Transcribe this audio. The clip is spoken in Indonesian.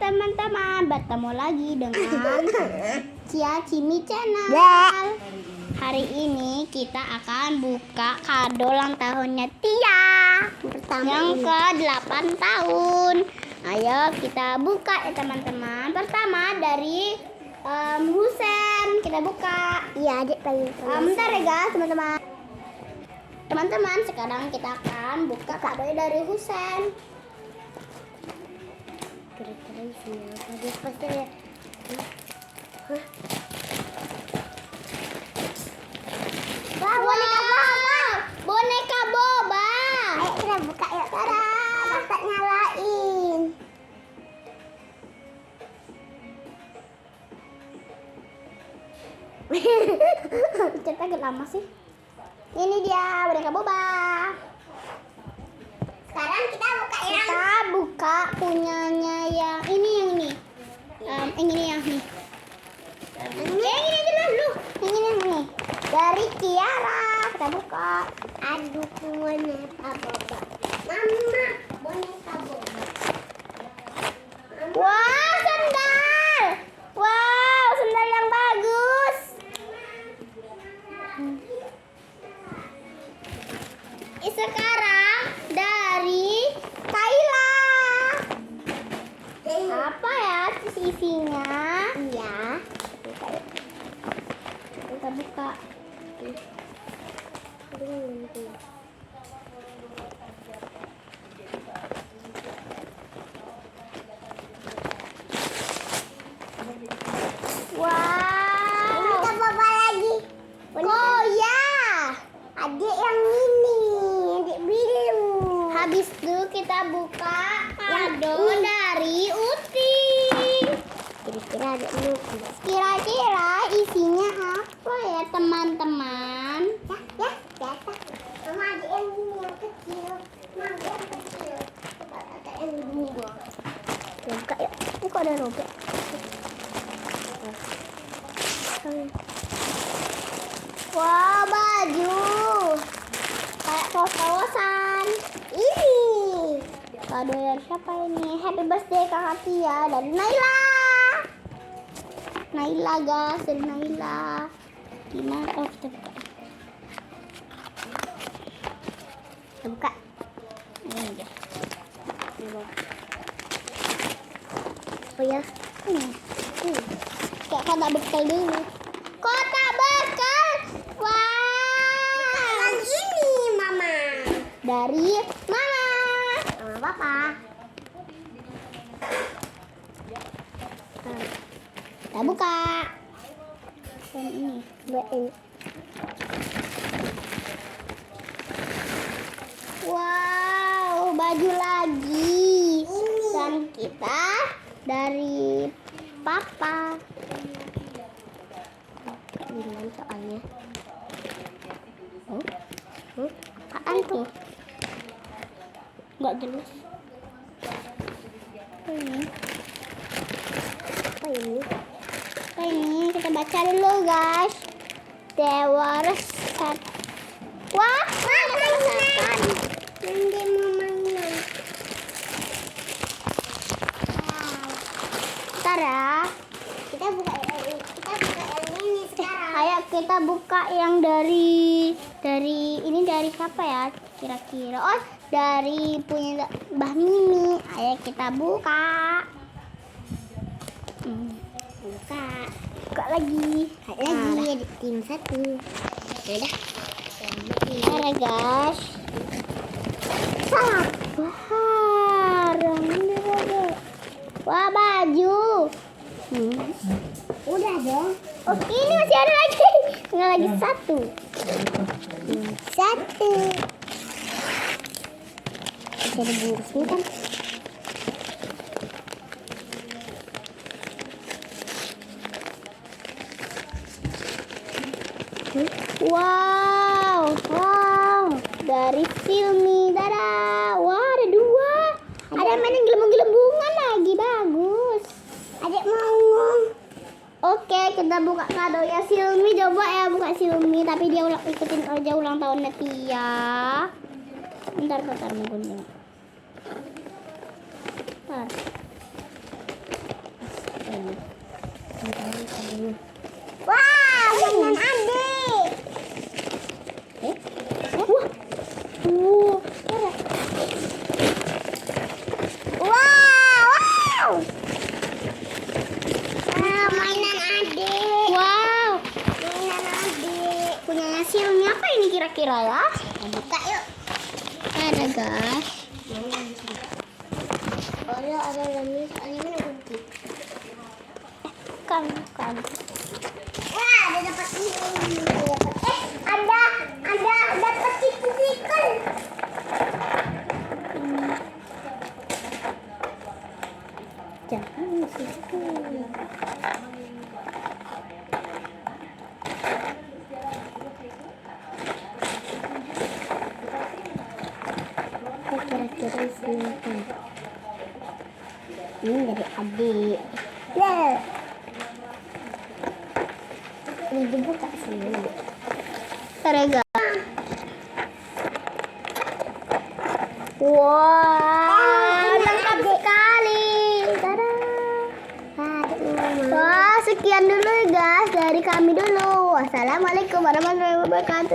teman-teman, bertemu lagi dengan Cia Cimi Channel. Hari ini kita akan buka kado ulang tahunnya Tia yang ke-8 tahun. Ayo kita buka ya teman-teman. Pertama dari Husen, kita buka. Iya, adik paling Bentar ya guys, teman-teman. Teman-teman, sekarang kita akan buka kado dari Husen. kira-kira isinya apa? Dia pasti ada. Boneka boba. Ayo kita buka yuk. Tada, tak nyalain. Cerita agak lama sih. Ini dia boneka boba. Sekarang kita buka yang Kita buka punyanya yang ini. Yang ini yang nih. Yang ini aja dulu. Yang ini. Dari Kiara. Kita buka. Aduh, boneka boba. Mama, boneka boba. Wow, sandal. Wow, sandal yang bagus. Sekarang dari Kayla. Apa ya isinya? Iya. Kita buka. Wow. Boneka boba lagi. Oh ya. Adik yang ini, adik biru. Habis itu kita buka kado dari Uti. Kira-kira ada lukis. Kira-kira isinya apa ya teman-teman? Ya, jatuh. Mama adik yang ini yang kecil. Mama adik yang kecil. Ada yang ini. Kita buka yuk. Ini kok ada robek? Wah, baju. Kayak kaos-kaosan. Ini. Kado dari siapa ini? Happy birthday Kakak Tia dari Naila. Naila guys, dari Naila. Gimana? Oh, kita buka. Kita buka. Ini dia. Oh ya. Kayak kotak bekal dulu. Kotak bekal. Wah. Yang ini, Mama. Dari Mama. Sama Papa. Kita buka. Dan ini. Ini. Wow, baju lagi. Ini. Dan kita dari Papa. Bilang soalnya. Apaan tuh? Nggak jelas. Ini. Apa ini? Apa ini? Kita baca dulu guys. Dewa Resat. Wah, ada kesatan. Nanti mau mainan. Ntar ya. Kita buka yang ini. Kita buka yang ini sekarang. Ayo kita buka yang dari ini dari siapa ya kira-kira? Oh, dari punya Mbah Mimi. Ayo kita buka. Buka lagi. Lagi ada tim satu. Udah. Bentar ya guys. Sabar. Wah, baju. Udah dong. Oh, ini masih ada lagi. Tinggal lagi satu. Satu. Bisa dibungkusnya kan? Wow. Dari Silmi. Dadah. Wah, ada dua. Ada main yang gelembung-gelembungan lagi. Bagus. Adik mau. Oke, kita buka kado ya Silmi. Coba ya buka Silmi. Tapi dia ikutin aja ulang tahunnya Tia. Bentar, nungguin. Bentar. kira-kira ya. Buka yuk. Ada guys. Oh ya, ada lemis. Ini mana kunci? Kan. Wah, ada dapat ini. Ada dapat cikel. Jangan situ. Kira-kira isinya apa? Ini dari adik. Nah, Ini dibuka sini. Serega. Wow, lengkap sekali. Tada. Wah, sekian dulu ya guys dari kami dulu. Wassalamualaikum warahmatullahi wabarakatuh.